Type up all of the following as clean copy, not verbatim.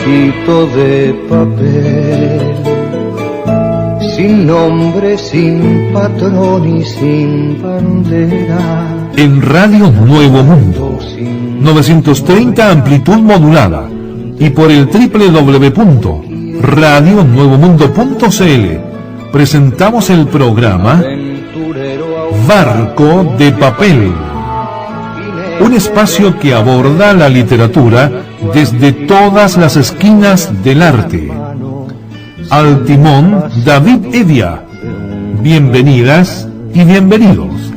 pedacito de papel, sin nombre, sin patrón y sin bandera. En Radio Nuevo Mundo, 930 amplitud modulada, y por el www.radionuevomundo.cl presentamos el programa Barco de Papel, un espacio que aborda la literatura desde todas las esquinas del arte. Al timón, David Evia. Bienvenidas y bienvenidos.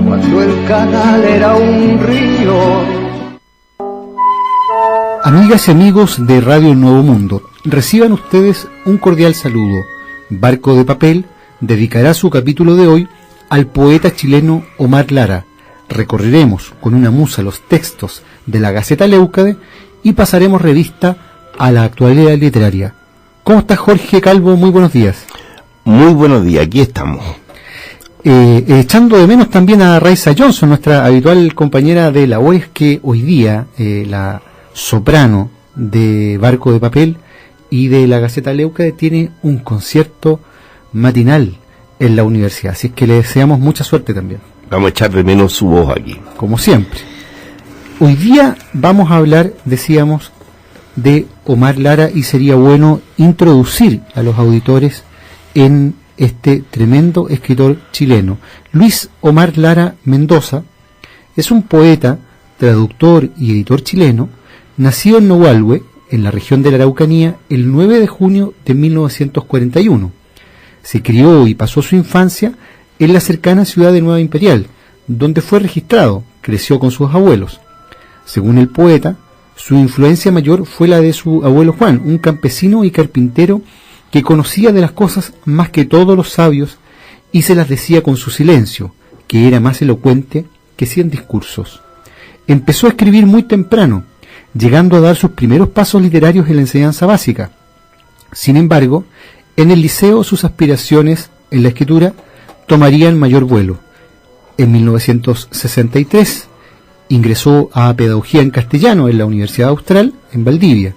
Cuando el canal era un río. Amigas y amigos de Radio Nuevo Mundo, reciban ustedes un cordial saludo. Barco de Papel dedicará su capítulo de hoy al poeta chileno Omar Lara. Recorreremos con una musa los textos de la Gaceta Leucade y pasaremos revista a la actualidad literaria. ¿Cómo está Jorge Calvo? Muy buenos días. Muy buenos días, aquí estamos. Echando de menos también a Raiza Johnson, nuestra habitual compañera de la UES, que hoy día la soprano de Barco de Papel y de la Gaceta Leucade tiene un concierto matinal en la universidad, así es que le deseamos mucha suerte también. Vamos a echar de menos su voz aquí. Como siempre. Hoy día vamos a hablar, decíamos, de Omar Lara, y sería bueno introducir a los auditores en este tremendo escritor chileno. Luis Omar Lara Mendoza es un poeta, traductor y editor chileno, nacido en Nohualwe, en la región de la Araucanía, el 9 de junio de 1941. Se crió y pasó su infancia en la cercana ciudad de Nueva Imperial, donde fue registrado, creció con sus abuelos. Según el poeta, su influencia mayor fue la de su abuelo Juan, un campesino y carpintero que conocía de las cosas más que todos los sabios y se las decía con su silencio, que era más elocuente que 100 discursos. Empezó a escribir muy temprano, llegando a dar sus primeros pasos literarios en la enseñanza básica. Sin embargo, en el liceo sus aspiraciones en la escritura tomarían mayor vuelo. En 1963 ingresó a Pedagogía en Castellano en la Universidad Austral, en Valdivia.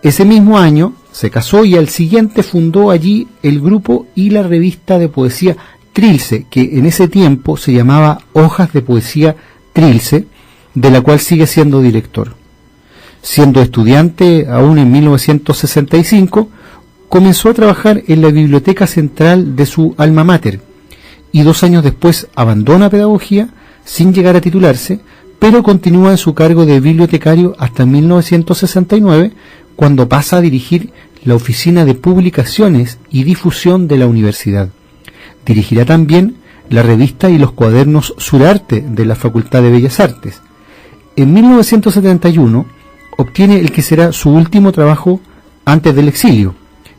Ese mismo año se casó y al siguiente fundó allí el grupo y la revista de poesía Trilce, que en ese tiempo se llamaba Hojas de Poesía Trilce, de la cual sigue siendo director. Siendo estudiante aún en 1965, comenzó a trabajar en la biblioteca central de su alma mater, y 2 años después abandona Pedagogía sin llegar a titularse, pero continúa en su cargo de bibliotecario hasta 1969, cuando pasa a dirigir la Oficina de Publicaciones y Difusión de la Universidad. Dirigirá también la revista y los cuadernos Surarte de la Facultad de Bellas Artes. En 1971 obtiene el que será su último trabajo antes del exilio,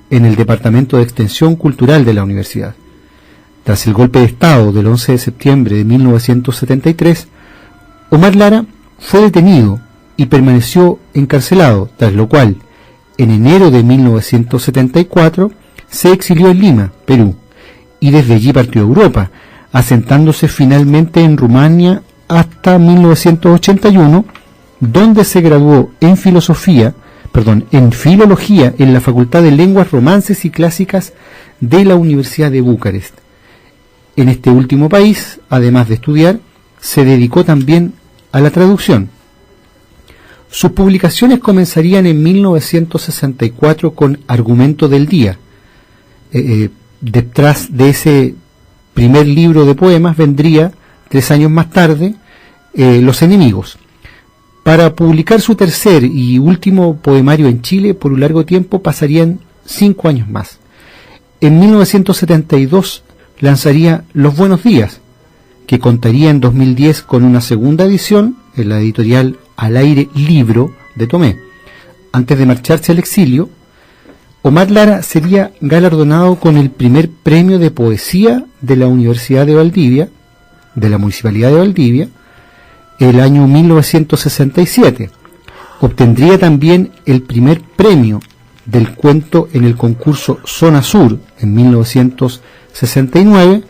en el Departamento de Extensión Cultural de la Universidad. Tras el golpe de Estado del 11 de septiembre de 1973, Omar Lara fue detenido y permaneció encarcelado, tras lo cual, en enero de 1974, se exilió en Lima, Perú, y desde allí partió a Europa, asentándose finalmente en Rumania hasta 1981, donde se graduó en filología en la Facultad de Lenguas Romances y Clásicas de la Universidad de Bucarest. En este último país, además de estudiar, se dedicó también a la traducción. Sus publicaciones comenzarían en 1964 con Argumento del Día. Detrás de ese primer libro de poemas vendría, 3 años más tarde, Los Enemigos. Para publicar su tercer y último poemario en Chile, por un largo tiempo pasarían 5 años más. En 1972 lanzaría Los Buenos Días, que contaría en 2010 con una segunda edición en la editorial Al Aire Libro de Tomé. Antes de marcharse al exilio, Omar Lara sería galardonado con el primer premio de poesía de la Universidad de Valdivia, de la Municipalidad de Valdivia, el año 1967. Obtendría también el primer premio del cuento en el concurso Zona Sur en 1969,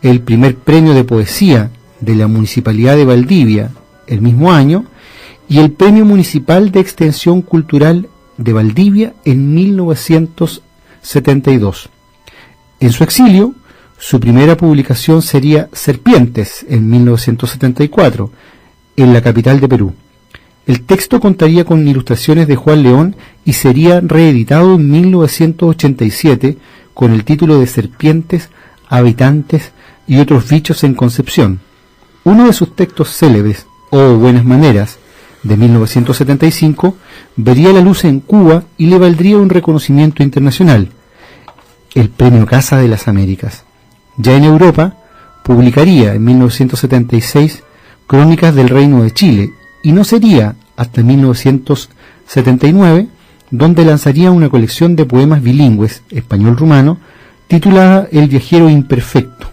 el primer premio de poesía de la Municipalidad de Valdivia el mismo año, y el Premio Municipal de Extensión Cultural de Valdivia en 1972. En su exilio, su primera publicación sería Serpientes en 1974, en la capital de Perú. El texto contaría con ilustraciones de Juan León y sería reeditado en 1987 con el título de Serpientes, Habitantes y otros bichos en Concepción. Uno de sus textos célebres, O Buenas Maneras, de 1975, vería la luz en Cuba y le valdría un reconocimiento internacional, el Premio Casa de las Américas. Ya en Europa, publicaría en 1976 Crónicas del Reino de Chile, y no sería hasta 1979 donde lanzaría una colección de poemas bilingües, español-rumano, titulada El viajero imperfecto.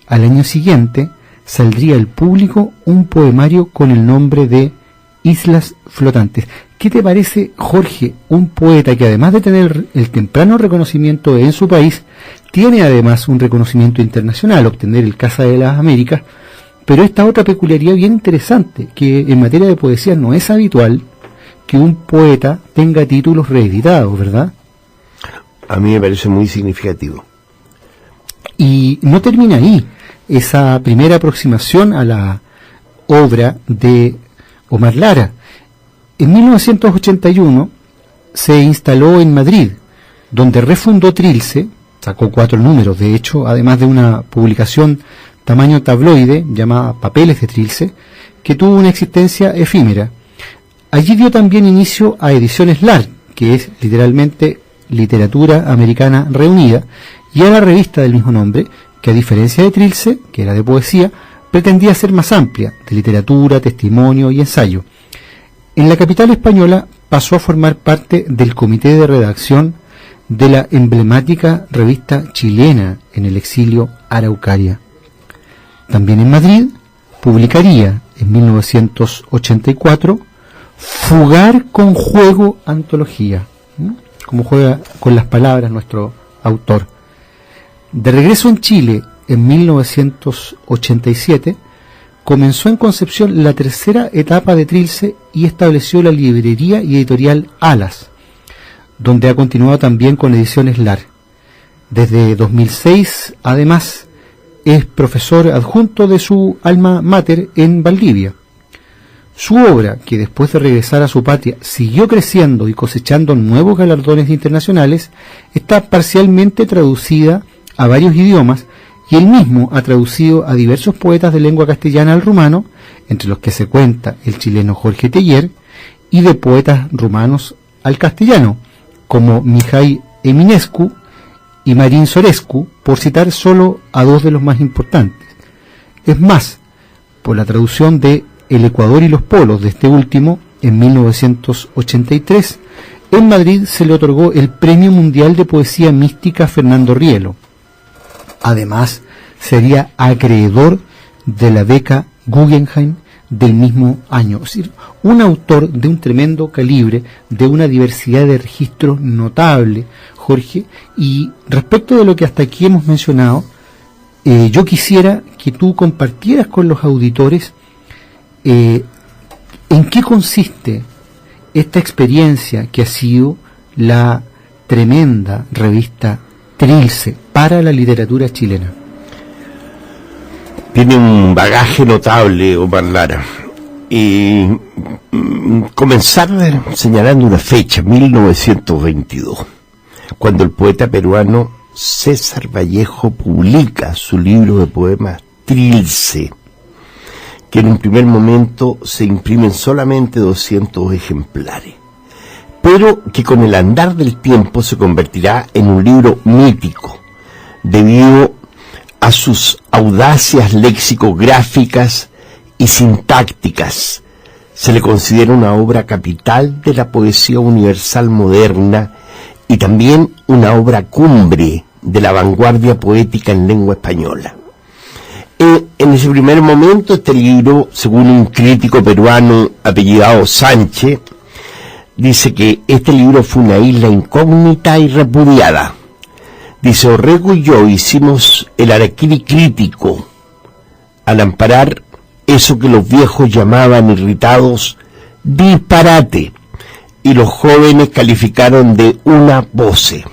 Al año siguiente saldría al público un poemario con el nombre de Islas Flotantes. ¿Qué te parece, Jorge, un poeta que además de tener el temprano reconocimiento en su país, tiene además un reconocimiento internacional, obtener el Casa de las Américas, pero esta otra peculiaridad bien interesante, que en materia de poesía no es habitual que un poeta tenga títulos reeditados, ¿verdad? A mí me parece muy significativo. Y no termina ahí esa primera aproximación a la obra de Omar Lara. En 1981 se instaló en Madrid, donde refundó Trilce, sacó 4 números, de hecho, además de una publicación tamaño tabloide llamada Papeles de Trilce, que tuvo una existencia efímera. Allí dio también inicio a Ediciones LAR, que es literalmente Literatura Americana Reunida, y a la revista del mismo nombre, que a diferencia de Trilce, que era de poesía, pretendía ser más amplia, de literatura, testimonio y ensayo. En la capital española pasó a formar parte del comité de redacción de la emblemática revista chilena en el exilio Araucaria. También en Madrid publicaría en 1984 Fugar con Juego Antología, como juega con las palabras nuestro autor. De regreso en Chile en 1987, comenzó en Concepción la tercera etapa de Trilce y estableció la librería y editorial Alas, donde ha continuado también con Ediciones LAR. Desde 2006, además, es profesor adjunto de su alma mater en Valdivia. Su obra, que después de regresar a su patria siguió creciendo y cosechando nuevos galardones internacionales, está parcialmente traducida a varios idiomas, y él mismo ha traducido a diversos poetas de lengua castellana al rumano, entre los que se cuenta el chileno Jorge Teillier, y de poetas rumanos al castellano, como Mihai Eminescu y Marin Sorescu, por citar solo a 2 de los más importantes. Es más, por la traducción de El Ecuador y los Polos de este último, en 1983, en Madrid se le otorgó el Premio Mundial de Poesía Mística Fernando Rielo. Además, sería acreedor de la beca Guggenheim del mismo año. Es decir, un autor de un tremendo calibre, de una diversidad de registros notable, Jorge. Y respecto de lo que hasta aquí hemos mencionado, yo quisiera que tú compartieras con los auditores en qué consiste esta experiencia que ha sido la tremenda revista Trilce para la literatura chilena. Tiene un bagaje notable Omar Lara. Y comenzar señalando una fecha, 1922, cuando el poeta peruano César Vallejo publica su libro de poemas Trilce, que en un primer momento se imprimen solamente 200 ejemplares, pero que con el andar del tiempo se convertirá en un libro mítico, debido a sus audacias lexicográficas y sintácticas. Se le considera una obra capital de la poesía universal moderna y también una obra cumbre de la vanguardia poética en lengua española. En ese primer momento, este libro, según un crítico peruano apellidado Sánchez, dice que este libro fue una isla incógnita y repudiada. Dice, Orrego y yo hicimos el harakiri crítico al amparar eso que los viejos llamaban irritados disparate, y los jóvenes calificaron de una voce.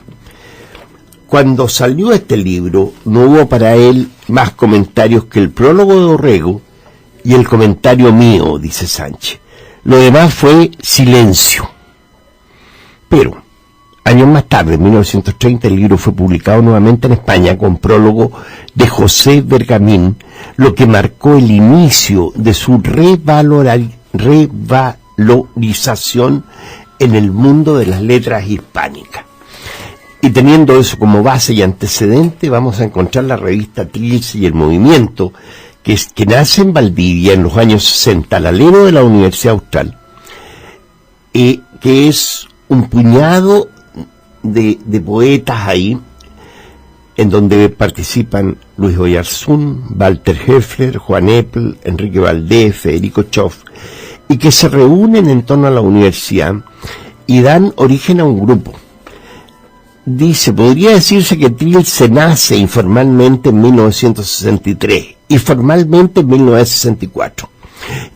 Cuando salió este libro, no hubo para él más comentarios que el prólogo de Orrego y el comentario mío, dice Sánchez. Lo demás fue silencio. Pero, años más tarde, en 1930, el libro fue publicado nuevamente en España con prólogo de José Bergamín, lo que marcó el inicio de su revalorización en el mundo de las letras hispánicas. Y teniendo eso como base y antecedente, vamos a encontrar la revista Trilce y el Movimiento, que nace en Valdivia en los años 60, al alero de la Universidad Austral, que es un puñado de poetas ahí, en donde participan Luis Oyarzún, Walter Höfler, Juan Epel, Enrique Valdés, Federico Schoff, y que se reúnen en torno a la universidad y dan origen a un grupo. Dice, podría decirse que Trilce nace informalmente en 1963 y formalmente en 1964,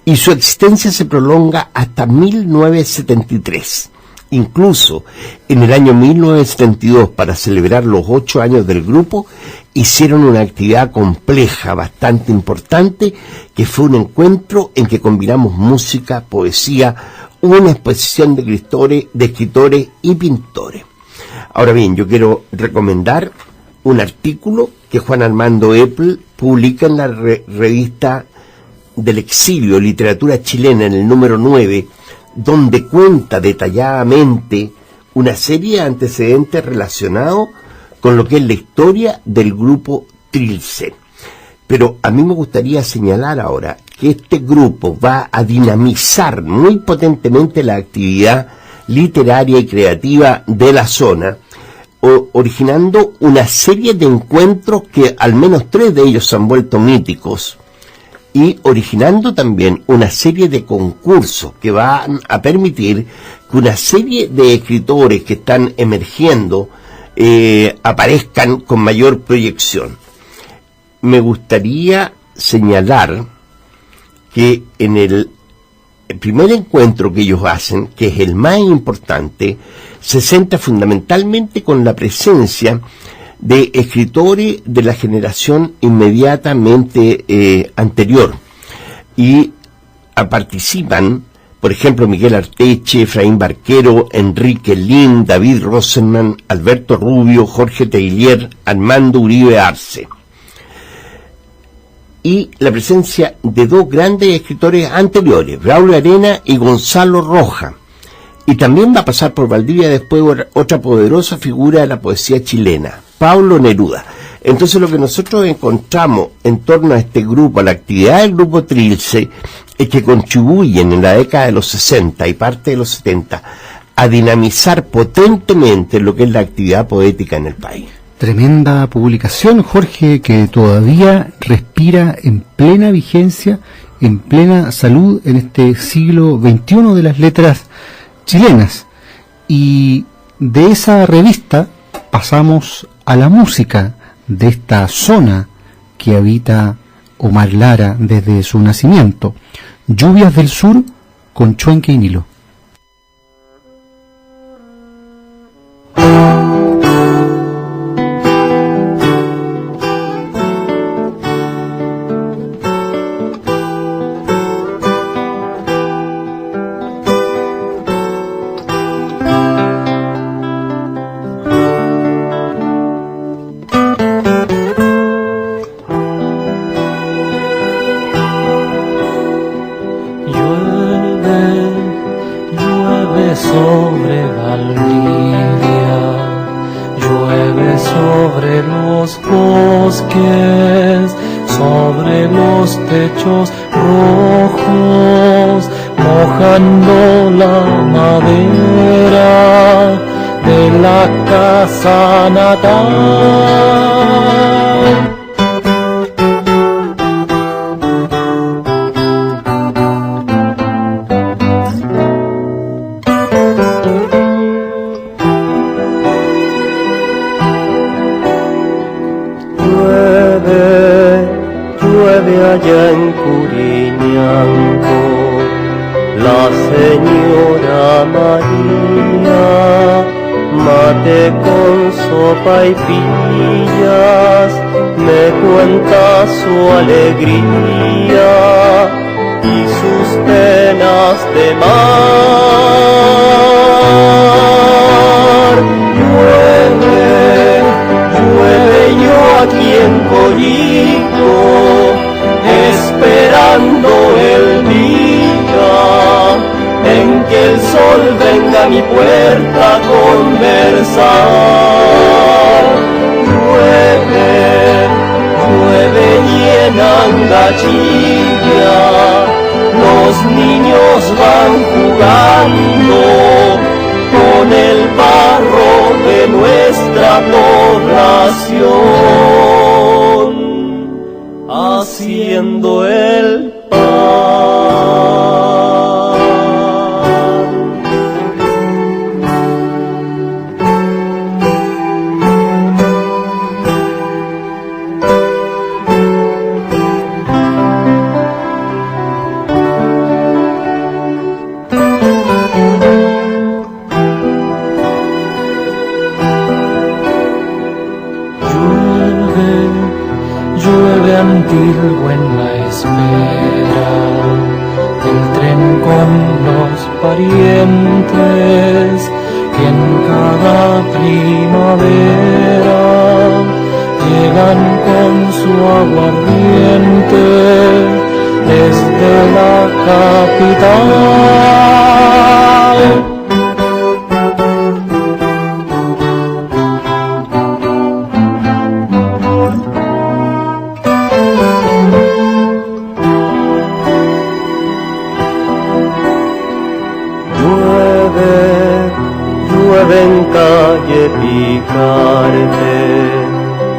y su existencia se prolonga hasta 1973. Incluso en el año 1972, para celebrar los 8 años del grupo, hicieron una actividad compleja, bastante importante, que fue un encuentro en que combinamos música, poesía, una exposición de escritores y pintores. Ahora bien, yo quiero recomendar un artículo que Juan Armando Epel publica en la revista del Exilio, Literatura Chilena, en el número 9, donde cuenta detalladamente una serie de antecedentes relacionados con lo que es la historia del grupo Trilce. Pero a mí me gustaría señalar ahora que este grupo va a dinamizar muy potentemente la actividad literaria y creativa de la zona, originando una serie de encuentros que al menos 3 de ellos se han vuelto míticos, y originando también una serie de concursos que van a permitir que una serie de escritores que están emergiendo aparezcan con mayor proyección. Me gustaría señalar que en el primer encuentro que ellos hacen, que es el más importante, se centra fundamentalmente con la presencia de escritores de la generación inmediatamente anterior, y participan, por ejemplo, Miguel Arteche, Efraín Barquero, Enrique Lin, David Rosenman, Alberto Rubio, Jorge Teillier, Armando Uribe Arce, y la presencia de 2 grandes escritores anteriores, Braulio Arena y Gonzalo Roja. Y también va a pasar por Valdivia después otra poderosa figura de la poesía chilena, Pablo Neruda. Entonces lo que nosotros encontramos en torno a este grupo, a la actividad del grupo Trilce, es que contribuyen en la década de los 60 y parte de los 70 a dinamizar potentemente lo que es la actividad poética en el país. Tremenda publicación, Jorge, que todavía respira en plena vigencia, en plena salud en este siglo XXI de las letras chilenas. Y de esa revista pasamos a la música de esta zona que habita Omar Lara desde su nacimiento. Lluvias del Sur, con Chuenque y Nilo. Rojos mojando la madera de la casa natal. Llueve allá en Curiñanco, la señora María mate con sopa y pillas, me cuenta su alegría y sus penas de mar. Llueve, llueve yo aquí en Collito, esperando el día en que el sol venga a mi puerta a conversar. Llueve, llueve y en Angachilla los niños van jugando con el barro de nuestra población, haciendo el Antilgo en la espera del tren con los parientes que en cada primavera llegan con su aguardiente desde la capital. En calle Picarte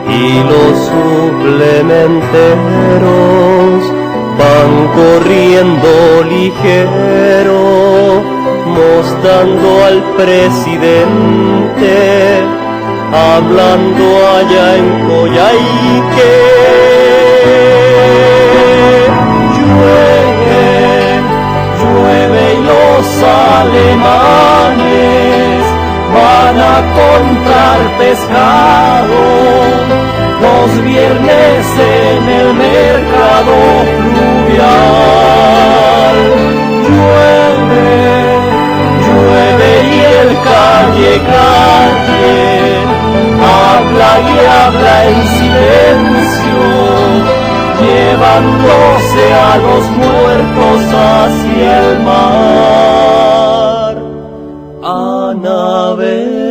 y los suplementeros van corriendo ligero, mostrando al presidente, hablando allá en Coyhaique. Llueve, llueve y los alemanes van a comprar pescado los viernes en el mercado fluvial. Llueve, llueve y el calle habla y habla en silencio, llevándose a los muertos hacia el mar a navegar.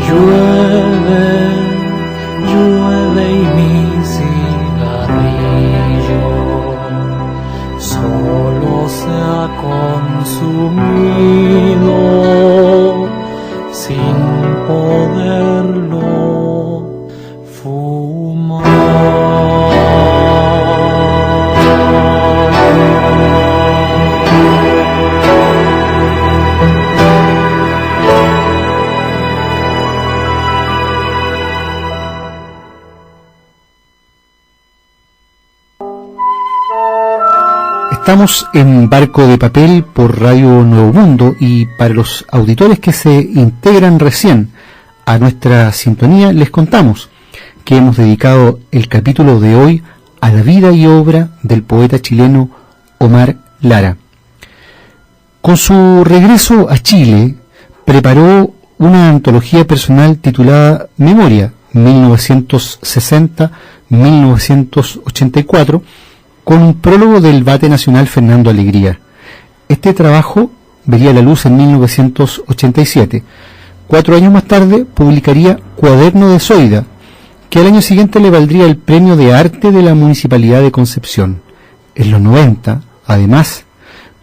Llueve, llueve y mi cigarrillo solo se ha consumido sin poderlo fumar. Estamos en Barco de Papel por Radio Nuevo Mundo, y para los auditores que se integran recién a nuestra sintonía, les contamos que hemos dedicado el capítulo de hoy a la vida y obra del poeta chileno Omar Lara. Con su regreso a Chile, preparó una antología personal titulada Memoria 1960-1984, con un prólogo del Bate Nacional Fernando Alegría. Este trabajo vería la luz en 1987. 4 años más tarde publicaría Cuaderno de Zoida, que al año siguiente le valdría el Premio de Arte de la Municipalidad de Concepción. En los 90, además,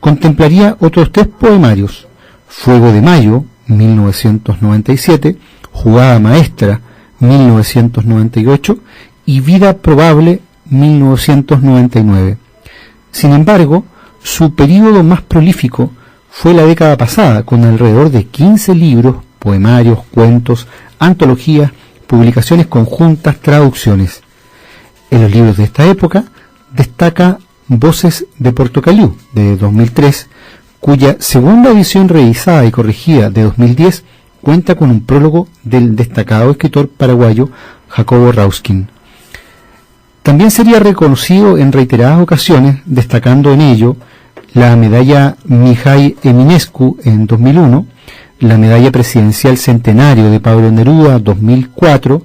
contemplaría otros 3 poemarios: Fuego de Mayo, 1997, Jugada Maestra, 1998, y Vida Probable, 1999. Sin embargo, su período más prolífico fue la década pasada, con alrededor de 15 libros, poemarios, cuentos, antologías, publicaciones conjuntas, traducciones. En los libros de esta época destaca Voces de Portocaliu, de 2003, cuya segunda edición revisada y corregida de 2010 cuenta con un prólogo del destacado escritor paraguayo Jacobo Rauskin. También sería reconocido en reiteradas ocasiones, destacando en ello la medalla Mihai Eminescu en 2001, la medalla presidencial centenario de Pablo Neruda 2004,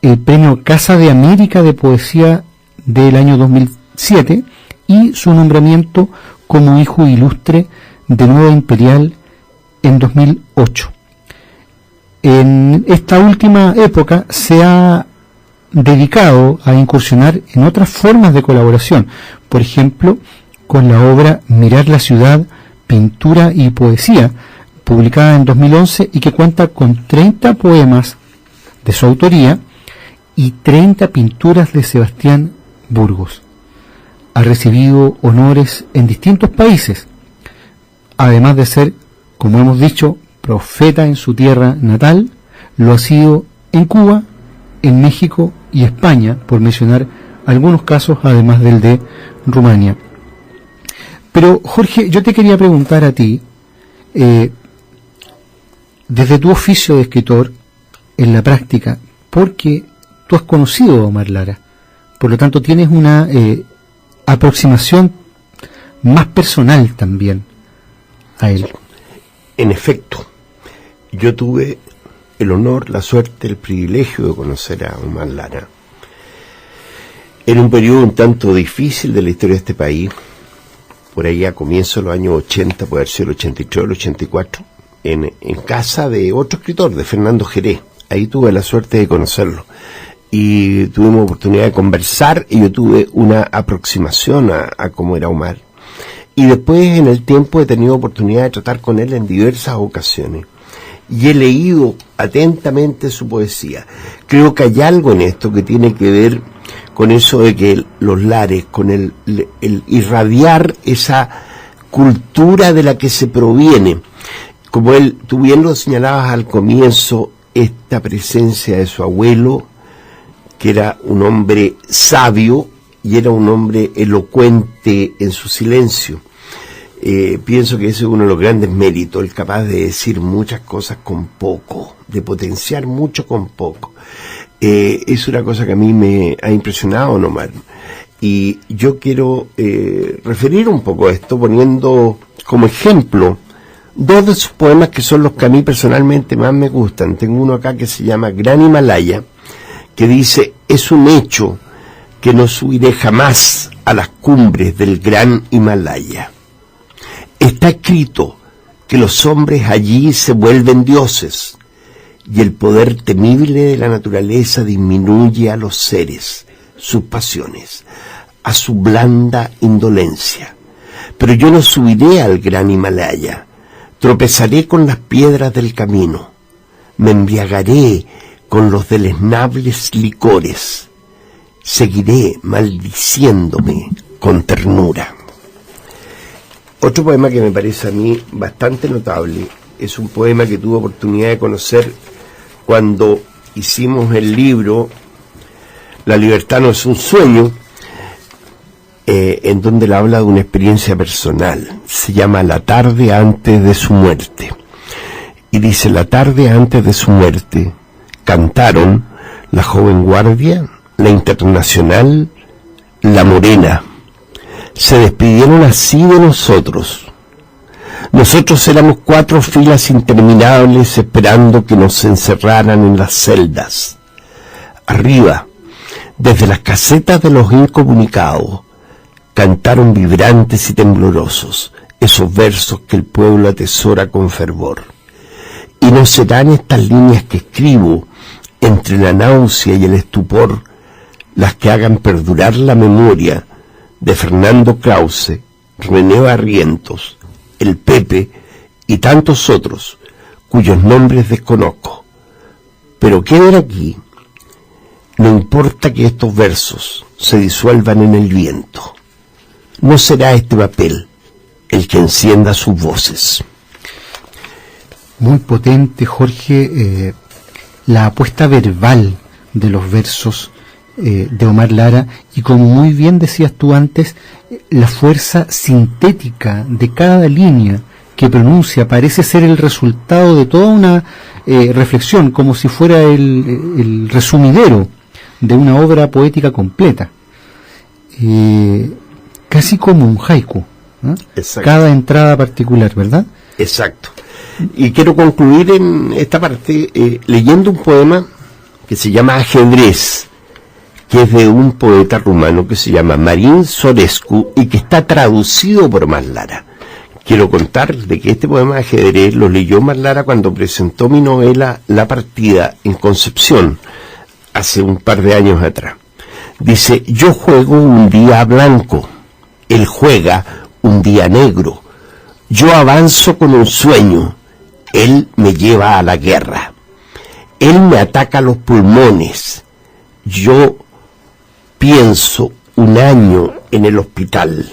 el premio Casa de América de Poesía del año 2007 y su nombramiento como hijo ilustre de Nueva Imperial en 2008. En esta última época se ha dedicado a incursionar en otras formas de colaboración, por ejemplo, con la obra Mirar la ciudad, pintura y poesía, publicada en 2011 y que cuenta con 30 poemas de su autoría y 30 pinturas de Sebastián Burgos. Ha recibido honores en distintos países, además de ser, como hemos dicho, profeta en su tierra natal, lo ha sido en Cuba, en México y España, por mencionar algunos casos, además del de Rumania. Pero, Jorge, yo te quería preguntar a ti, desde tu oficio de escritor, en la práctica, porque tú has conocido a Omar Lara, por lo tanto tienes una aproximación más personal también a él. En efecto, yo tuve el honor, la suerte, el privilegio de conocer a Omar Lara en un periodo un tanto difícil de la historia de este país, por ahí a comienzos de los años 80, puede ser el 83 o el 84, en casa de otro escritor, de Fernando Jerez. Ahí tuve la suerte de conocerlo y tuvimos oportunidad de conversar y yo tuve una aproximación a cómo era Omar. Y después, en el tiempo, he tenido oportunidad de tratar con él en diversas ocasiones. Y he leído atentamente su poesía. Creo que hay algo en esto que tiene que ver con eso de que los lares, con el irradiar esa cultura de la que se proviene. Como tú bien lo señalabas al comienzo, esta presencia de su abuelo, que era un hombre sabio y era un hombre elocuente en su silencio. Pienso que ese es uno de los grandes méritos, el capaz de decir muchas cosas con poco, de potenciar mucho con poco. Es una cosa que a mí me ha impresionado, Omar. Y yo quiero referir un poco a esto, poniendo como ejemplo dos de sus poemas que son los que a mí personalmente más me gustan. Tengo uno acá que se llama Gran Himalaya, que dice: es un hecho que no subiré jamás a las cumbres del Gran Himalaya. Está escrito que los hombres allí se vuelven dioses y el poder temible de la naturaleza disminuye a los seres, sus pasiones, a su blanda indolencia. Pero yo no subiré al Gran Himalaya, tropezaré con las piedras del camino, me embriagaré con los deleznables licores, seguiré maldiciéndome con ternura. Otro poema que me parece a mí bastante notable es un poema que tuve oportunidad de conocer cuando hicimos el libro La libertad no es un sueño, en donde él habla de una experiencia personal. Se llama La tarde antes de su muerte. Y dice: la tarde antes de su muerte cantaron la Joven Guardia, la Internacional, la Morena. Se despidieron así de nosotros. Nosotros éramos 4 filas interminables esperando que nos encerraran en las celdas. Arriba, desde las casetas de los incomunicados, cantaron vibrantes y temblorosos esos versos que el pueblo atesora con fervor. Y no serán estas líneas que escribo entre la náusea y el estupor las que hagan perdurar la memoria de Fernando Krause, René Barrientos, el Pepe y tantos otros cuyos nombres desconozco. Pero queden aquí, no importa que estos versos se disuelvan en el viento. No será este papel el que encienda sus voces. Muy potente, Jorge, la apuesta verbal de los versos de Omar Lara, y como muy bien decías tú antes, la fuerza sintética de cada línea que pronuncia parece ser el resultado de toda una reflexión, como si fuera el resumidero de una obra poética completa, casi como un haiku, ¿no? Cada entrada particular, ¿verdad? Exacto. Y quiero concluir en esta parte leyendo un poema que se llama Ajedrez, que es de un poeta rumano que se llama Marin Sorescu y que está traducido por Omar Lara. Quiero contar de que este poema de Ajedrez lo leyó Omar Lara cuando presentó mi novela La Partida en Concepción, hace un par de años atrás. Dice: yo juego un día blanco, él juega un día negro, yo avanzo con un sueño, él me lleva a la guerra. Él me ataca los pulmones, yo pienso un año en el hospital.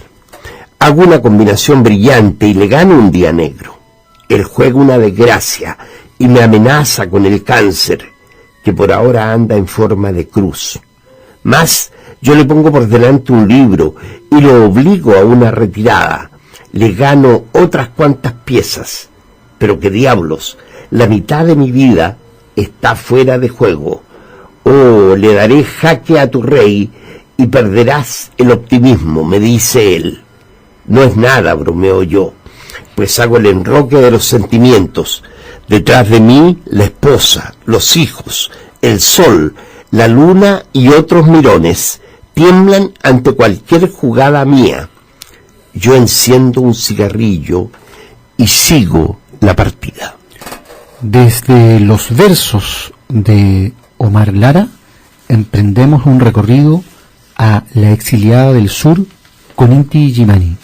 Hago una combinación brillante y le gano un día negro. Él juega una desgracia y me amenaza con el cáncer, que por ahora anda en forma de cruz. Más, yo le pongo por delante un libro y lo obligo a una retirada. Le gano otras cuantas piezas, pero qué diablos, la mitad de mi vida está fuera de juego. Oh, le daré jaque a tu rey y perderás el optimismo, me dice él. No es nada, bromeo yo, pues hago el enroque de los sentimientos. Detrás de mí, la esposa, los hijos, el sol, la luna y otros mirones tiemblan ante cualquier jugada mía. Yo enciendo un cigarrillo y sigo la partida. Desde los versos de Omar Lara emprendemos un recorrido a la exiliada del sur con Inti Illimani.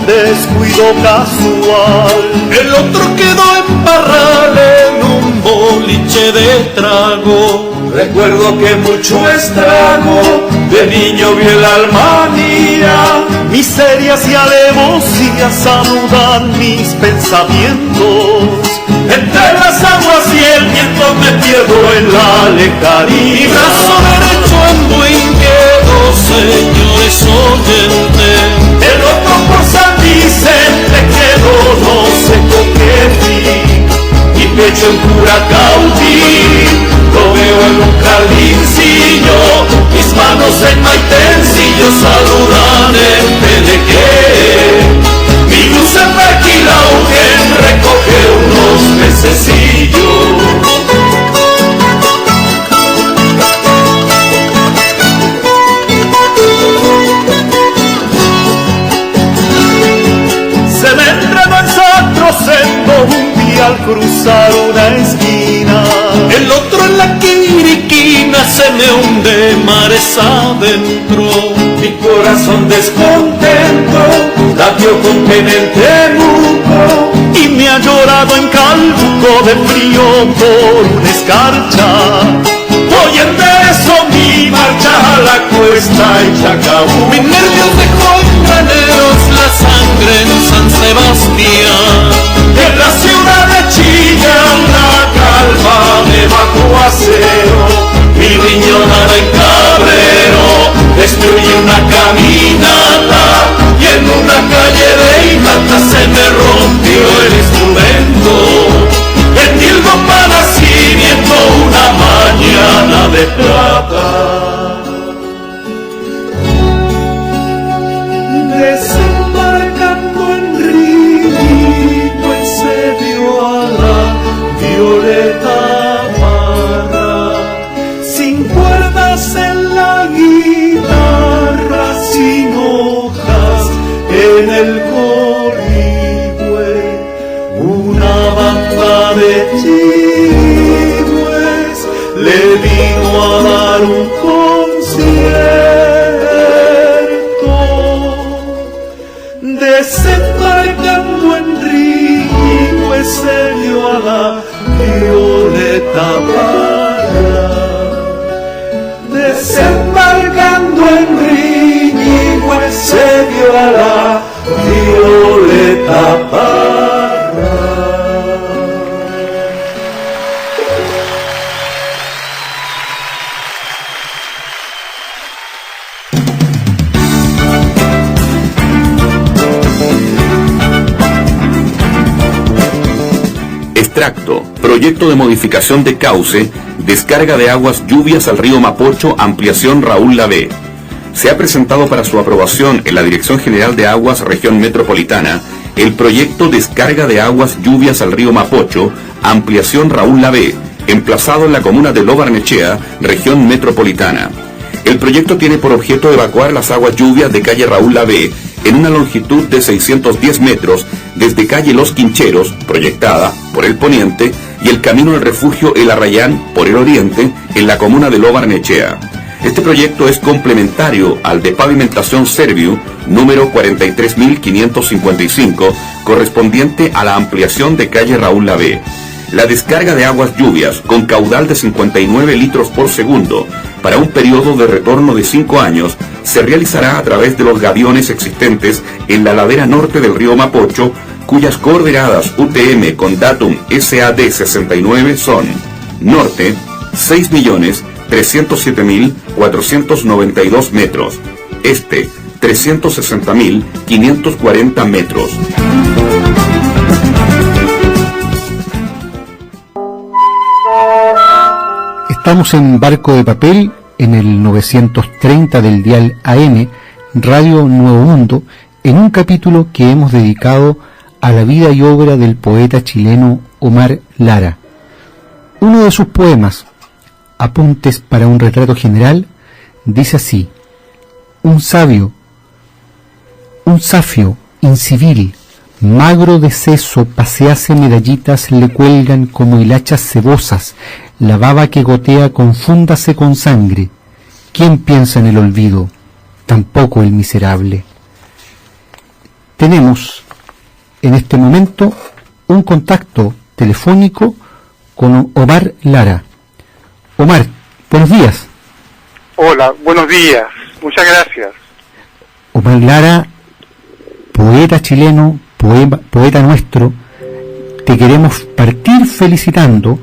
Descuido casual, el otro quedó en parral en un boliche de trago. Recuerdo que mucho estrago de niño vi el alma mía, miserias y alevosías anudan mis pensamientos. Entre las aguas y el viento me pierdo en la lejanía. Mi brazo derecho en buen quedo, señores oyentes. El otro por San Vicente quedó, no sé con qué fin. Mi pecho en pura cautí, lo veo en un jardincillo. Mis manos en maitencillo saludan en Pelequé. Mi luz en Paquilauquen recoge unos pececillos. Se me entregó en Satrocendo un día al cruzar una esquina. El otro en la Quiriquina se me hunde mares adentro. Mi corazón descontento latió con pena en Temuco y me ha llorado en Calbuco de frío por una escarcha. Voy en eso mi marcha a la cuesta en Chacabuco. Mis nervios dejó en graneros la sangre en San Sebastián. En la ciudad de Chillán la calma de bajo acero. Mi riñonada en Cabrero destruye una caminata y en una calle de Imanta se me rompió el instrumento. En Tilgo para nacimiento una mañana de plata. Desembarcan desembarcando en Riñihue se dio a la Violeta Parra. Desembarcando en Riñihue se dio a la Violeta Parra. Extracto, proyecto de modificación de cauce, descarga de aguas lluvias al río Mapocho, ampliación Raúl Lavé. Se ha presentado para su aprobación en la Dirección General de Aguas Región Metropolitana el proyecto descarga de aguas lluvias al río Mapocho, ampliación Raúl Lavé, emplazado en la comuna de Lo Barnechea, Región Metropolitana. El proyecto tiene por objeto evacuar las aguas lluvias de calle Raúl Lavé en una longitud de 610 metros desde calle Los Quincheros, proyectada por el poniente, y el camino del refugio El Arrayán por el oriente, en la comuna de Lo Barnechea. Este proyecto es complementario al de pavimentación Serviu número 43.555, correspondiente a la ampliación de calle Raúl Lavé. La descarga de aguas lluvias con caudal de 59 litros por segundo para un periodo de retorno de 5 años se realizará a través de los gaviones existentes en la ladera norte del río Mapocho, cuyas coordenadas UTM con datum SAD 69 son: norte 6.307.492 metros, este 360.540 metros. Estamos en Barco de Papel, en el 930 del dial AM, Radio Nuevo Mundo, en un capítulo que hemos dedicado a la vida y obra del poeta chileno Omar Lara. Uno de sus poemas, Apuntes para un retrato general, dice así: un safio incivil, magro de seso, pasease medallitas le cuelgan como hilachas cebosas, la baba que gotea confúndase con sangre. ¿Quién piensa en el olvido? Tampoco el miserable. Tenemos en este momento un contacto telefónico con Omar Lara. Omar, buenos días. Hola, buenos días, muchas gracias. Omar Lara, poeta chileno, poeta nuestro, te queremos partir felicitando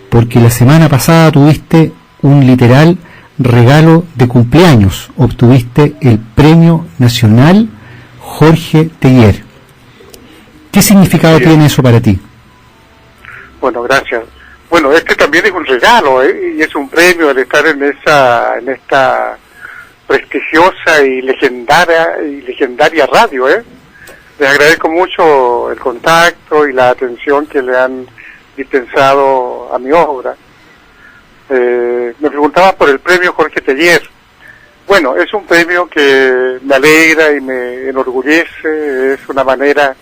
porque la semana pasada tuviste un literal regalo de cumpleaños, obtuviste el Premio Nacional Jorge Teillier. ¿Qué significado tiene eso para ti? Bueno, gracias. Bueno, este también es un regalo, y es un premio el estar en esta prestigiosa y legendaria radio, Les agradezco mucho el contacto y la atención que le han dispensado a mi obra. Me preguntaba por el premio Jorge Teillier. Bueno, es un premio que me alegra y me enorgullece, es una manera,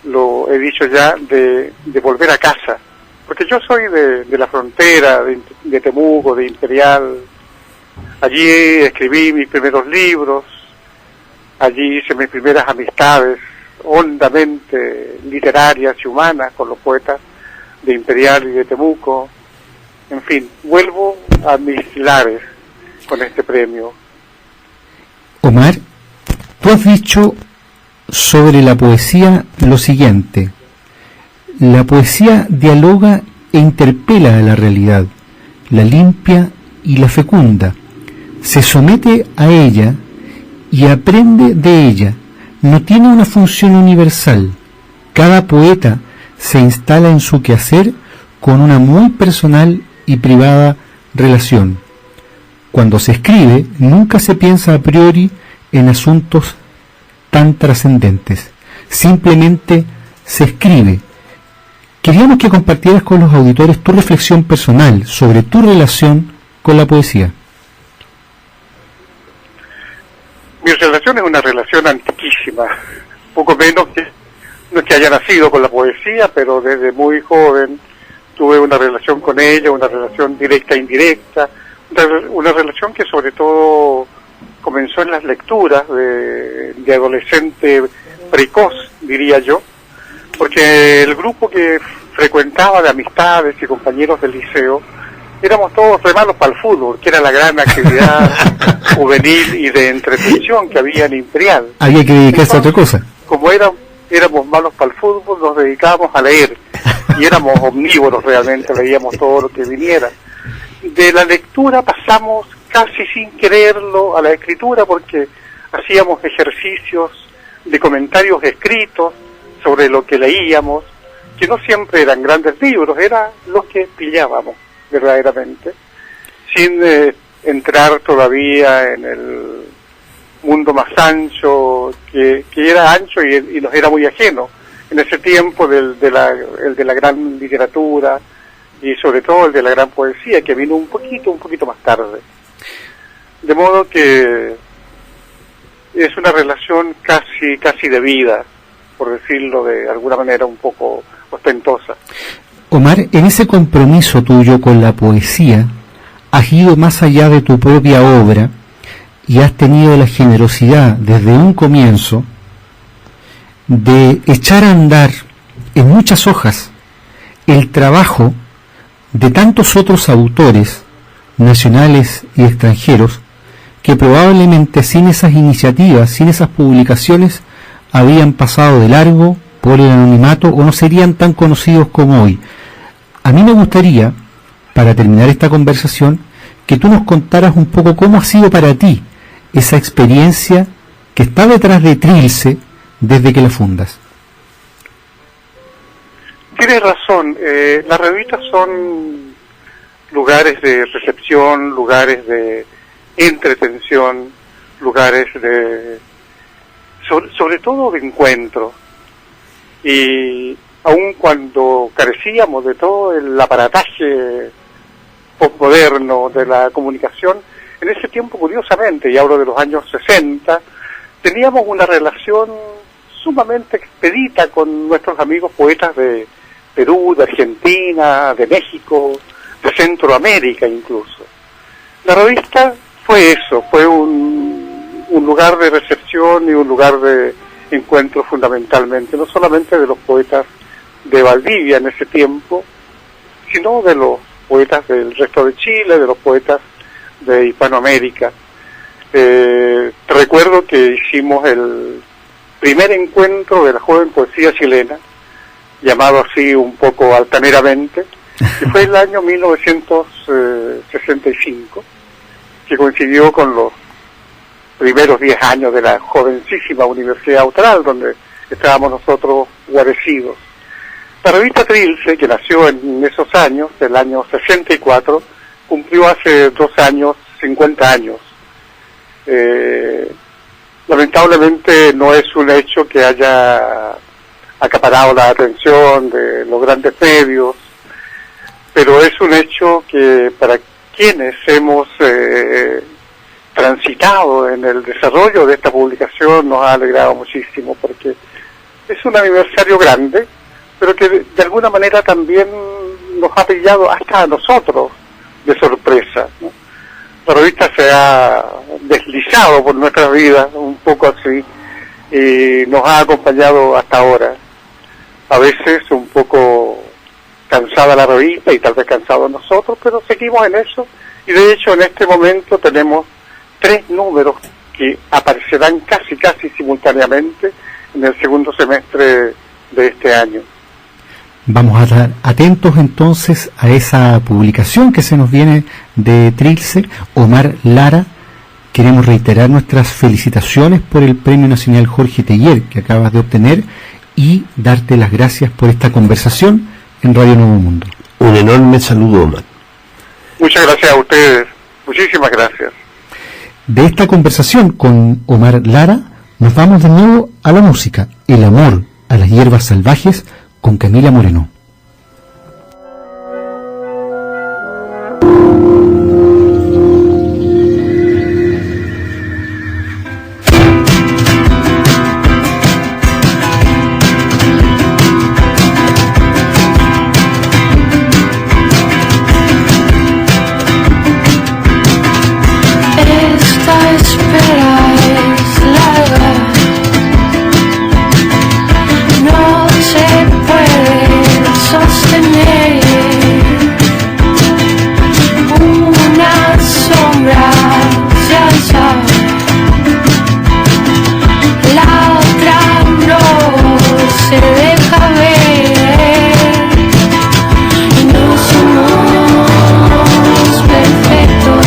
lo he dicho ya, de volver a casa. Porque yo soy de la frontera, de Temuco, de Imperial. Allí escribí mis primeros libros, allí hice mis primeras amistades hondamente literarias y humanas con los poetas de Imperial y de Temuco. En fin, vuelvo a mis lares con este premio. Omar, tú has dicho sobre la poesía lo siguiente: la poesía dialoga e interpela a la realidad, la limpia y la fecunda, se somete a ella y aprende de ella, no tiene una función universal. Cada poeta se instala en su quehacer con una muy personal y privada relación. Cuando se escribe, nunca se piensa a priori en asuntos tan trascendentes. Simplemente se escribe. Queríamos que compartieras con los auditores tu reflexión personal sobre tu relación con la poesía. Mi relación es una relación antiquísima, poco menos que, no es que haya nacido con la poesía, pero desde muy joven tuve una relación con ella, una relación directa e indirecta, una relación que sobre todo comenzó en las lecturas de adolescente precoz, diría yo, porque el grupo que frecuentaba de amistades y compañeros del liceo, éramos todos re malos para el fútbol, que era la gran actividad juvenil y de entretención que había en Imperial. Había que dedicarse a otra cosa. Como éramos malos para el fútbol, nos dedicábamos a leer, y éramos omnívoros realmente, leíamos todo lo que viniera. De la lectura pasamos casi sin quererlo a la escritura, porque hacíamos ejercicios de comentarios escritos sobre lo que leíamos, que no siempre eran grandes libros, eran los que pillábamos verdaderamente, sin entrar todavía en el mundo más ancho, que era ancho y nos era muy ajeno en ese tiempo, el de la gran literatura y sobre todo el de la gran poesía, que vino un poquito más tarde. De modo que es una relación casi de vida, por decirlo de alguna manera un poco ostentosa. Omar, en ese compromiso tuyo con la poesía, has ido más allá de tu propia obra y has tenido la generosidad desde un comienzo de echar a andar en muchas hojas el trabajo de tantos otros autores nacionales y extranjeros que probablemente sin esas iniciativas, sin esas publicaciones, habrían pasado de largo por el anonimato o no serían tan conocidos como hoy. A mí me gustaría, para terminar esta conversación, que tú nos contaras un poco cómo ha sido para ti esa experiencia que está detrás de Trilce desde que la fundas. Tienes razón, las revistas son lugares de recepción, lugares de entretención, lugares de sobre todo de encuentro, y aun cuando carecíamos de todo el aparataje postmoderno de la comunicación, en ese tiempo, curiosamente, y hablo de los años 60, teníamos una relación sumamente expedita con nuestros amigos poetas de Perú, de Argentina, de México, de Centroamérica incluso. La revista fue eso, fue un lugar de recepción y un lugar de encuentro fundamentalmente, no solamente de los poetas de Valdivia en ese tiempo, sino de los poetas del resto de Chile, de los poetas de Hispanoamérica. Recuerdo que hicimos el primer encuentro de la joven poesía chilena, llamado así un poco altaneramente, que fue el año 1965, que coincidió con los primeros 10 años de la jovencísima Universidad Austral, donde estábamos nosotros guarecidos. La revista Trilce, que nació en esos años, del año 64, cumplió hace 2 años 50 años. Lamentablemente no es un hecho que haya acaparado la atención de los grandes medios, pero es un hecho que para quienes hemos transitado en el desarrollo de esta publicación nos ha alegrado muchísimo, porque es un aniversario grande, pero que de alguna manera también nos ha pillado hasta a nosotros de sorpresa, ¿no? La revista se ha deslizado por nuestras vidas un poco así y nos ha acompañado hasta ahora. A veces un poco cansada la revista y tal vez cansados nosotros, pero seguimos en eso, y de hecho en este momento tenemos 3 números que aparecerán casi simultáneamente en el segundo semestre de este año. Vamos a estar atentos entonces a esa publicación que se nos viene de Trilce. Omar Lara, queremos reiterar nuestras felicitaciones por el Premio Nacional Jorge Teillier que acabas de obtener y darte las gracias por esta conversación en Radio Nuevo Mundo. Un enorme saludo, Omar. Muchas gracias a ustedes, muchísimas gracias. De esta conversación con Omar Lara nos vamos de nuevo a la música, El amor a las hierbas salvajes, con Camila Moreno. Esta espera es larga. se deja ver y no somos perfectos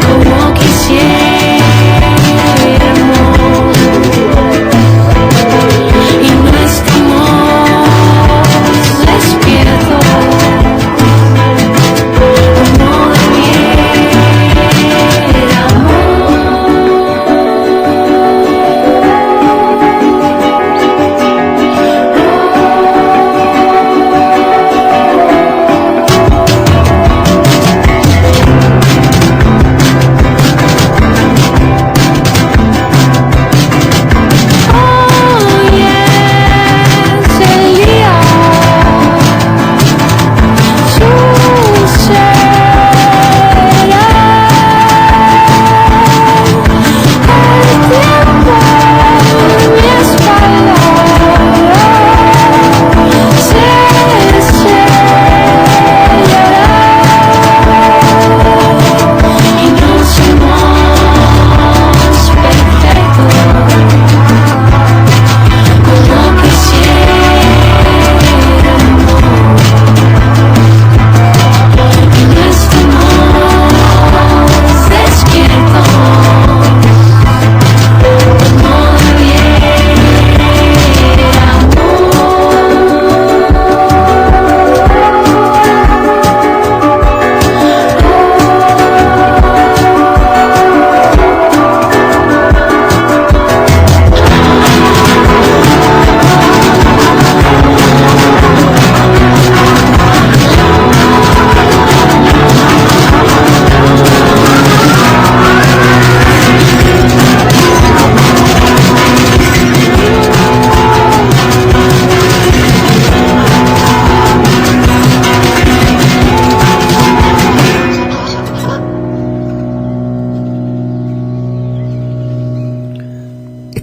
como quisiéramos y no estamos despiertos como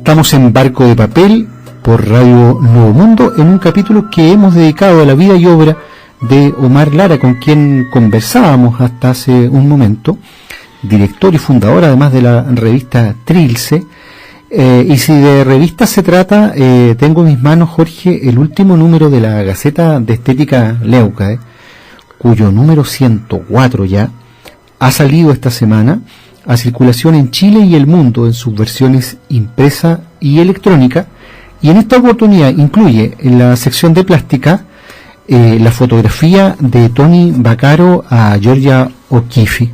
Estamos en Barco de Papel por Radio Nuevo Mundo en un capítulo que hemos dedicado a la vida y obra de Omar Lara, con quien conversábamos hasta hace un momento, director y fundador además de la revista Trilce. Y si de revista se trata, tengo en mis manos, Jorge, el último número de la Gaceta de Estética Leuca, cuyo número 104 ya ha salido esta semana a circulación en Chile y el mundo en sus versiones impresa y electrónica, y en esta oportunidad incluye en la sección de plástica la fotografía de Tony Vaccaro a Georgia O'Keeffe,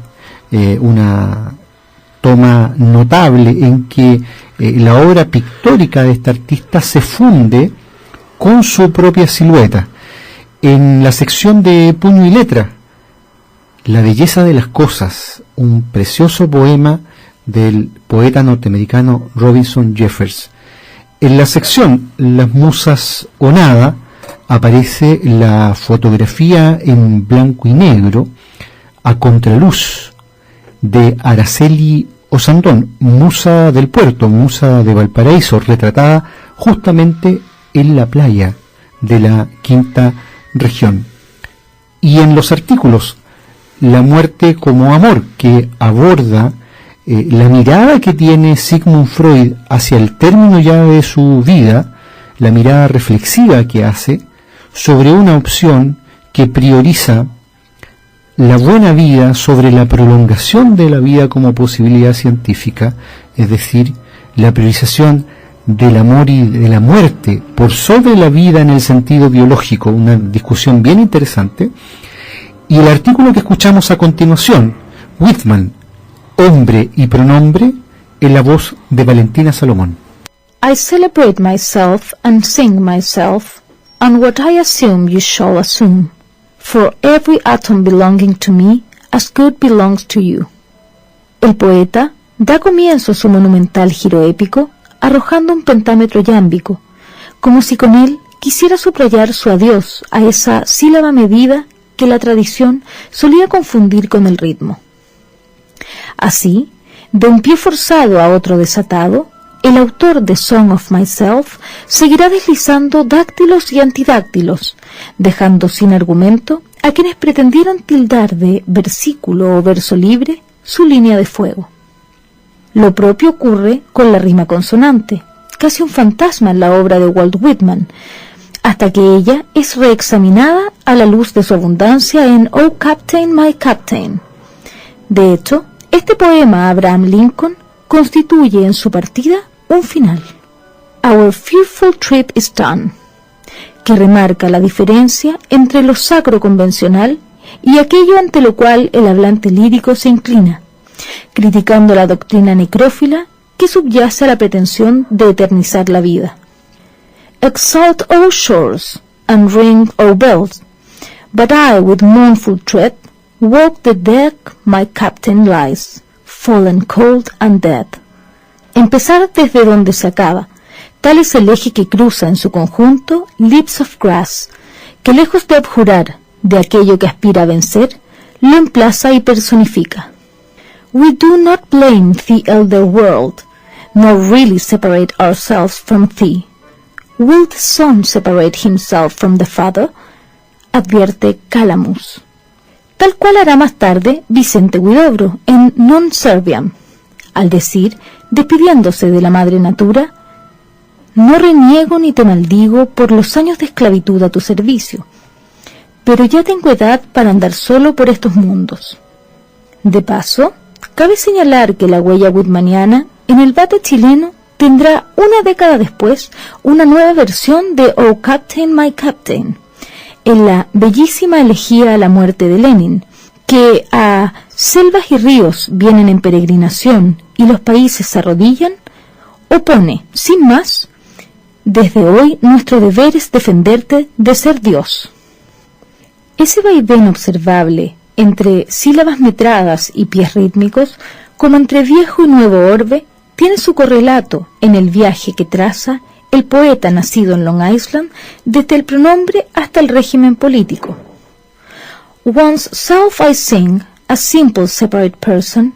una toma notable en que la obra pictórica de esta artista se funde con su propia silueta. En la sección de puño y letra, La belleza de las cosas, un precioso poema del poeta norteamericano Robinson Jeffers. En la sección Las musas o nada aparece la fotografía en blanco y negro a contraluz de Araceli Osandón, musa del puerto, musa de Valparaíso, retratada justamente en la playa de la quinta región. Y en los artículos La muerte como amor, que aborda la mirada que tiene Sigmund Freud hacia el término ya de su vida, la mirada reflexiva que hace sobre una opción que prioriza la buena vida sobre la prolongación de la vida como posibilidad científica, es decir, la priorización del amor y de la muerte por sobre la vida en el sentido biológico, una discusión bien interesante. Y el artículo que escuchamos a continuación, Whitman, hombre y pronombre, en la voz de Valentina Salomón. I celebrate myself and sing myself, and what I assume you shall assume, for every atom belonging to me as good belongs to you. El poeta da comienzo a su monumental giro épico, arrojando un pentámetro yámbico, como si con él quisiera subrayar su adiós a esa sílaba medida que la tradición solía confundir con el ritmo. Así, de un pie forzado a otro desatado, el autor de Song of Myself seguirá deslizando dáctilos y antidáctilos, dejando sin argumento a quienes pretendieron tildar de versículo o verso libre su línea de fuego. Lo propio ocurre con la rima consonante, casi un fantasma en la obra de Walt Whitman, hasta que ella es reexaminada a la luz de su abundancia en Oh Captain, My Captain. De hecho, este poema a Abraham Lincoln constituye en su partida un final. Our fearful trip is done, que remarca la diferencia entre lo sacro convencional y aquello ante lo cual el hablante lírico se inclina, criticando la doctrina necrófila que subyace a la pretensión de eternizar la vida. Exalt, O shores, and ring, O bells, but I with mournful tread walk the deck my captain lies, fallen cold and dead. Empezar desde donde se acaba, tal es el eje que cruza en su conjunto Lips of Grass, que lejos de abjurar de aquello que aspira a vencer, lo emplaza y personifica. We do not blame the elder world, nor really separate ourselves from thee. Will the son separate himself from the father? Advierte Calamus. Tal cual hará más tarde Vicente Huidobro en Non Serviam, al decir, despidiéndose de la madre natura, no reniego ni te maldigo por los años de esclavitud a tu servicio, pero ya tengo edad para andar solo por estos mundos. De paso, cabe señalar que la huella whitmaniana en el bate chileno tendrá una década después una nueva versión de Oh Captain, My Captain, en la bellísima elegía a la muerte de Lenin, que a selvas y ríos vienen en peregrinación y los países se arrodillan, opone, sin más, desde hoy nuestro deber es defenderte de ser Dios. Ese vaivén observable entre sílabas metradas y pies rítmicos, como entre viejo y nuevo orbe, tiene su correlato en el viaje que traza el poeta nacido en Long Island desde el pronombre hasta el régimen político. One's self I sing, a simple separate person,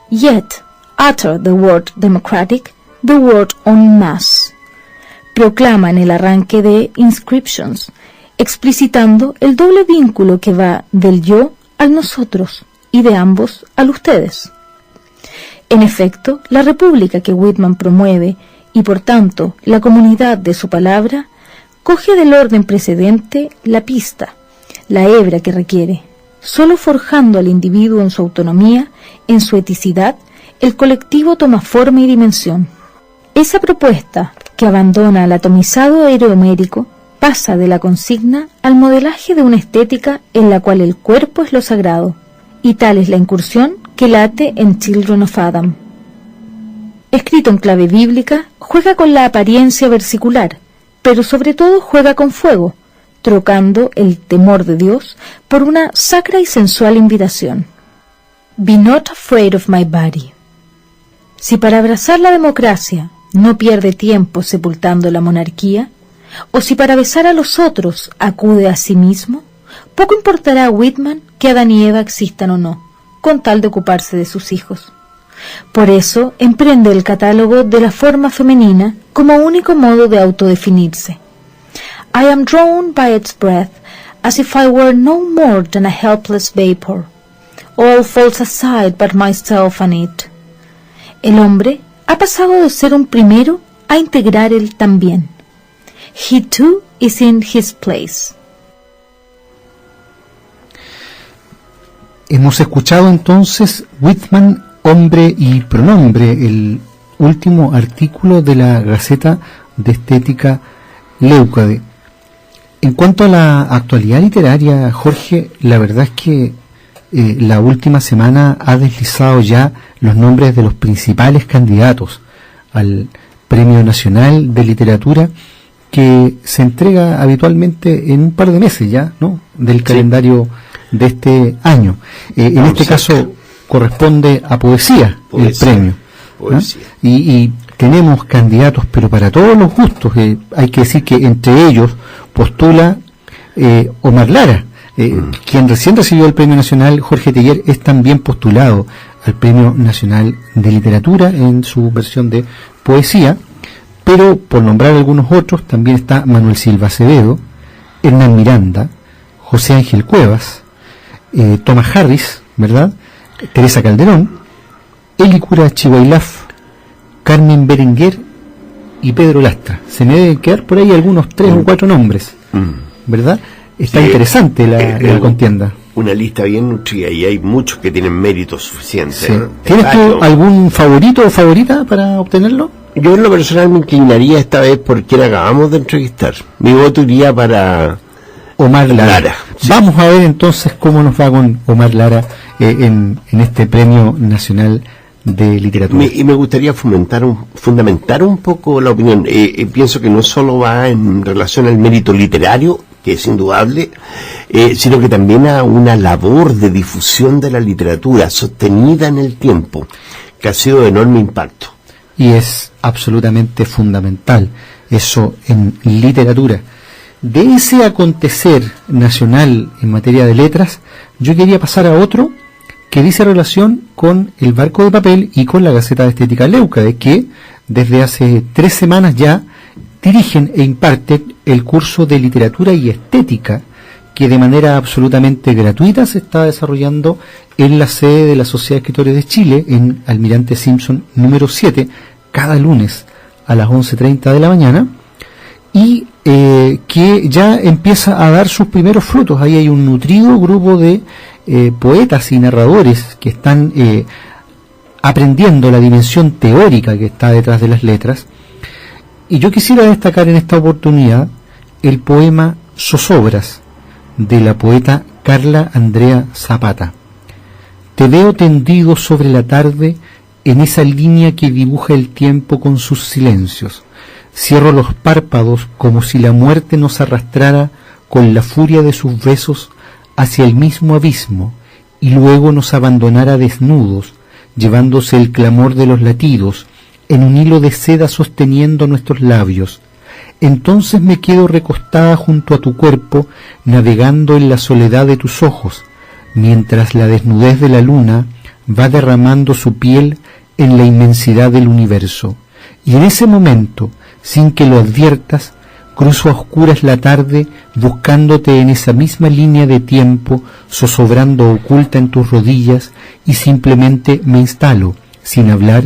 yet utter the word democratic, the word en masse. Proclama en el arranque de Inscriptions, explicitando el doble vínculo que va del yo al nosotros y de ambos al ustedes. En efecto, la república que Whitman promueve y por tanto la comunidad de su palabra coge del orden precedente la pista, la hebra que requiere, solo forjando al individuo en su autonomía, en su eticidad, el colectivo toma forma y dimensión. Esa propuesta que abandona al atomizado aeromérico pasa de la consigna al modelaje de una estética en la cual el cuerpo es lo sagrado, y tal es la incursión que late en Children of Adam. Escrito en clave bíblica, juega con la apariencia versicular, pero sobre todo juega con fuego, trocando el temor de Dios por una sacra y sensual invitación. Be not afraid of my body. Si para abrazar la democracia no pierde tiempo sepultando la monarquía, o si para besar a los otros acude a sí mismo, poco importará a Whitman que Adán y Eva existan o no, con tal de ocuparse de sus hijos. Por eso emprende el catálogo de la forma femenina como único modo de autodefinirse. I am drawn by its breath as if I were no more than a helpless vapor. All falls aside but myself and it. El hombre ha pasado de ser un primero a integrar el también. He too is in his place. Hemos escuchado entonces Whitman, hombre y pronombre, el último artículo de la Gaceta de Estética Leucade. En cuanto a la actualidad literaria, Jorge, la verdad es que la última semana ha deslizado ya los nombres de los principales candidatos al Premio Nacional de Literatura, que se entrega habitualmente en un par de meses ya, ¿no?, del calendario de este año. En este caso corresponde a poesía el premio. Poesía. Y tenemos candidatos, pero para todos los gustos. Hay que decir que entre ellos postula Omar Lara, quien recién recibió el Premio Nacional. Jorge Teillier es también postulado al Premio Nacional de Literatura en su versión de poesía, pero por nombrar algunos otros también está Manuel Silva Acevedo, Hernán Miranda, José Ángel Cuevas, Thomas Harris, ¿verdad?, Teresa Calderón, Elicura Chihuailaf, Carmen Berenguer y Pedro Lastra. Se me deben quedar por ahí algunos 3 o 4 nombres, ¿verdad? Está Sí, interesante la contienda. Una lista bien nutrida y hay muchos que tienen méritos suficientes. Sí. ¿no? ¿Tienes tú Varios. algún favorito o favorita para obtenerlo? Yo en lo personal me inclinaría esta vez por quien acabamos de entrevistar. Mi voto iría para Omar Lara. Lara, sí. Vamos a ver entonces cómo nos va con Omar Lara en este Premio Nacional de Literatura. Y me gustaría fundamentar un poco la opinión. Pienso que no solo va en relación al mérito literario, que es indudable, sino que también a una labor de difusión de la literatura sostenida en el tiempo, que ha sido de enorme impacto. Y es absolutamente fundamental eso en literatura. De ese acontecer nacional en materia de letras, yo quería pasar a otro que dice relación con el Barco de Papel y con la Gaceta de Estética Leucade, que desde hace 3 semanas ya dirigen e imparten el curso de literatura y estética que de manera absolutamente gratuita se está desarrollando en la sede de la Sociedad de Escritores de Chile, en Almirante Simpson número 7, cada lunes a las 11:30 de la mañana, y que ya empieza a dar sus primeros frutos. Ahí hay un nutrido grupo de poetas y narradores que están aprendiendo la dimensión teórica que está detrás de las letras. Y yo quisiera destacar en esta oportunidad el poema Zozobras de la poeta Carla Andrea Zapata. Te veo tendido sobre la tarde en esa línea que dibuja el tiempo con sus silencios. Cierro los párpados como si la muerte nos arrastrara con la furia de sus besos hacia el mismo abismo y luego nos abandonara desnudos, llevándose el clamor de los latidos en un hilo de seda sosteniendo nuestros labios. Entonces me quedo recostada junto a tu cuerpo, navegando en la soledad de tus ojos, mientras la desnudez de la luna va derramando su piel en la inmensidad del universo. Y en ese momento, sin que lo adviertas, cruzo a oscuras la tarde buscándote en esa misma línea de tiempo, zozobrando oculta en tus rodillas, y simplemente me instalo, sin hablar,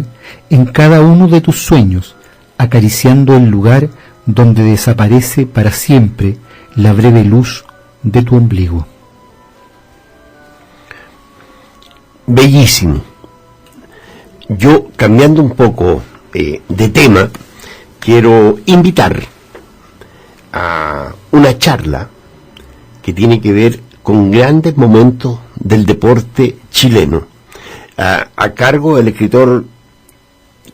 en cada uno de tus sueños, acariciando el lugar donde desaparece para siempre la breve luz de tu ombligo. Bellísimo. Yo, cambiando un poco de tema, quiero invitar a una charla que tiene que ver con grandes momentos del deporte chileno, a cargo del escritor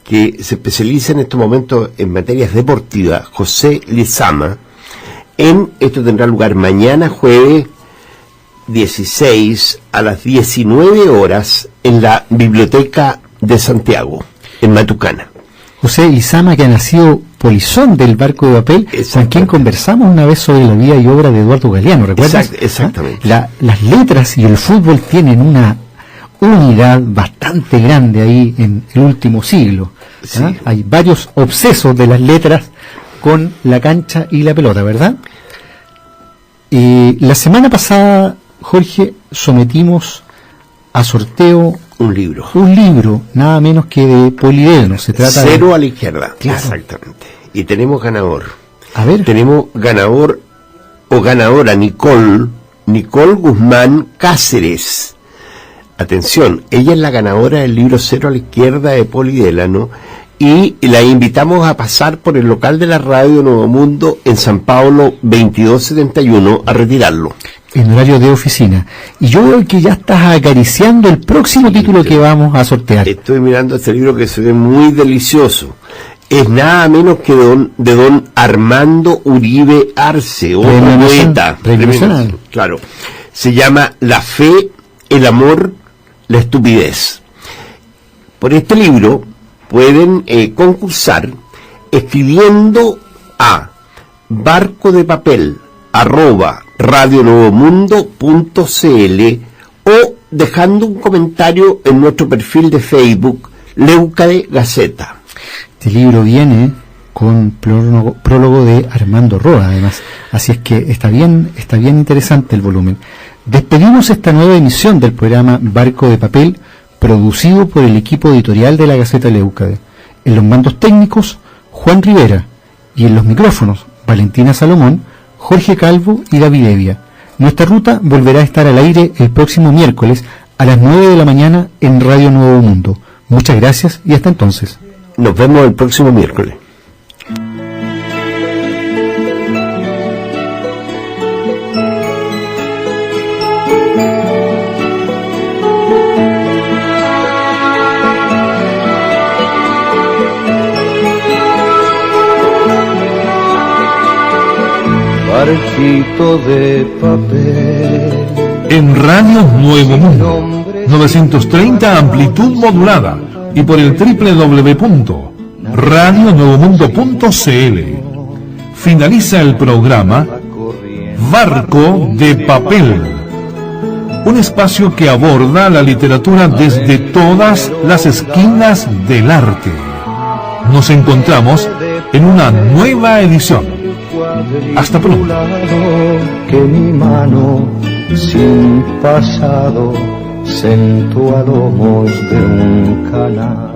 que se especializa en estos momentos en materias deportivas, José Lizama. Esto tendrá lugar mañana jueves 16 a las 19 horas en la Biblioteca de Santiago, en Matucana. José Lizama, que ha nacido polizón del Barco de Papel, con quien conversamos una vez sobre la vida y obra de Eduardo Galeano, ¿recuerdas? Exactamente. Las letras y el fútbol tienen una unidad bastante grande ahí en el último siglo. Sí. Hay varios obsesos de las letras con la cancha y la pelota, ¿verdad? La semana pasada, Jorge, sometimos a sorteo un libro, nada menos que de Polidelno. Se trata Cero a la izquierda. Claro. Exactamente. Y tenemos ganador. A ver. Tenemos ganador o ganadora Nicole Guzmán Cáceres. Atención, ella es la ganadora del libro Cero a la izquierda de Polidelno, y la invitamos a pasar por el local de la radio Nuevo Mundo en San Pablo 2271 a retirarlo. En horario de oficina. Y yo veo que ya estás acariciando el próximo título que vamos a sortear. Estoy mirando este libro que se ve muy delicioso. Es nada menos que de don Armando Uribe Arce, otro poeta. Claro. Se llama La fe, el amor, la estupidez. Por este libro pueden concursar escribiendo a barcodepapel@radionuevomundo.cl o dejando un comentario en nuestro perfil de Facebook Leucade Gaceta. Este libro viene con prólogo de Armando Roa, además, así es que está bien interesante el volumen. Despedimos esta nueva emisión del programa Barco de Papel, producido por el equipo editorial de la Gaceta Leucade. En los mandos técnicos, Juan Rivera, y en los micrófonos Valentina Salomón, Jorge Calvo y David Evia. Nuestra ruta volverá a estar al aire el próximo miércoles a las 9 de la mañana en Radio Nuevo Mundo. Muchas gracias y hasta entonces. Nos vemos el próximo miércoles. Barquito de papel. En Radio Nuevo Mundo, 930 amplitud modulada y por el www.radionuevomundo.cl. Finaliza el programa Barco de Papel, un espacio que aborda la literatura desde todas las esquinas del arte. Nos encontramos en una nueva edición. Hasta pronto. Que mi mano sin pasado sentó a lomos de un canal.